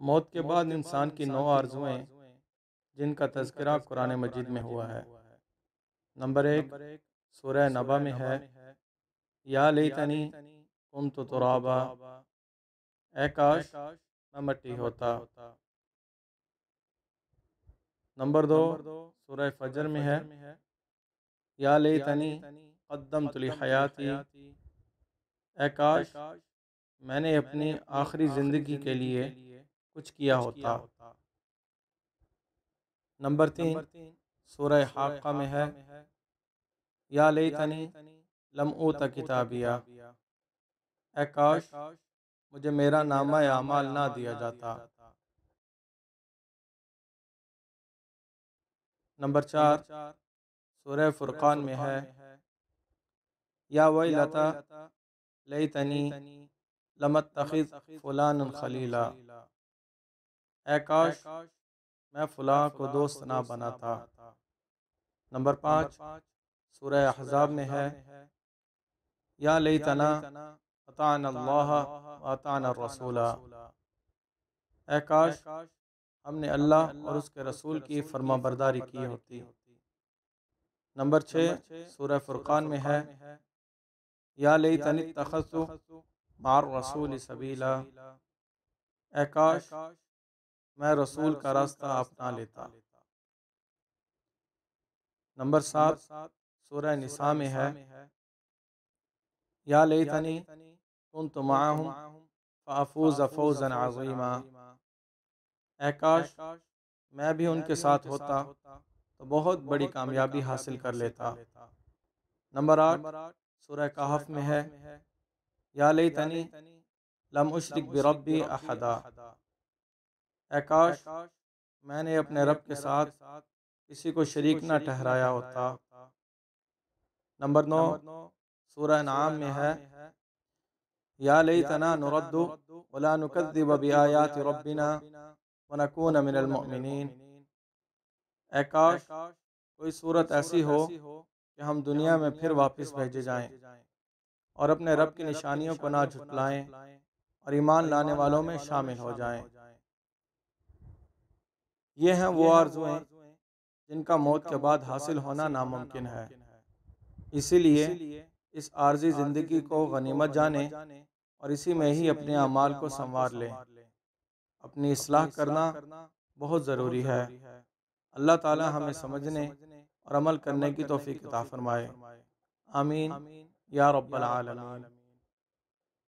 मौत के बाद इंसान की 9 आरज़ुएँ जिनका तज़किरा कुरान मजीद में हुआ है। नंबर 1 सूरह नबा में है, या लैतनी कुन्तु तुराबा, ए काश मैं मिट्टी होता। नंबर 2 सूरह फजर में है, या लैतनी क़द्दमतु ली हयाती, ए काश मैंने अपनी आखिरी ज़िंदगी के लिए कुछ किया होता। नंबर 3 सूरह हाक़ा में है, या लैतनी लम ऊत किताबिया, ए काश मुझे मेरा नामा आमाल ना दिया जाता। नंबर 4 सूरह फुरक़ान में है, या वैलता लैतनी लम अत्तखिज़ फुलानन खलीला, ए काश मैं फ़ुलाँ को दोस्त ना बनाता। नंबर 5 सूरह अहज़ाब में है, या लैतना अताअना अल्लाह व अताअना रसूला, ए काश हमने अल्लाह और उसके रसूल की फरमाबरदारी की होती। नंबर 6 सूरह फुरक़ान में है, या लैतनी इत्तख़ज़्तु मअर रसूल सबीला, ए काश मैं रसूल का रास्ता अपना लेता। नंबर 7 सूरह निसा में है, या लैतनी कुन्तु मअहुम फ़अफ़ूज़ फ़ौज़न अज़ीमा, ए काश मैं भी उनके साथ होता तो बहुत बड़ी कामयाबी हासिल कर लेता। नंबर 8 सूरह कहफ में है, या लैतनी लम उशरिक बिरब्बी अहदा, ए काश मैंने अपने रब के साथ किसी को शरीक न ठहराया होता। नंबर 9 सूरह अनआम में है, या लैतना नुरद्दु वला नुकज़्ज़िब बिआयाति रब्बिना व नकून मिनल मुअमिनीन, ए काश कोई सूरत ऐसी हो कि हम दुनिया में फिर वापस भेजे जाएं और अपने रब की निशानियों को ना झुटलाएं और ईमान लाने वालों में शामिल हो जाएं। ये हैं वो आरज़ुएँ जिनका मौत के बाद हासिल होना नामुमकिन है। इसीलिए इस आर्ज़ी ज़िंदगी को गनीमत जानें और इसी में ही अपने अमाल को संवार लें। अपनी इस्लाह करना बहुत ज़रूरी है। अल्लाह ताला हमें समझने और अमल करने की तौफ़ीक़ अता फ़रमाए। आमीन या रब्बल आलमीन।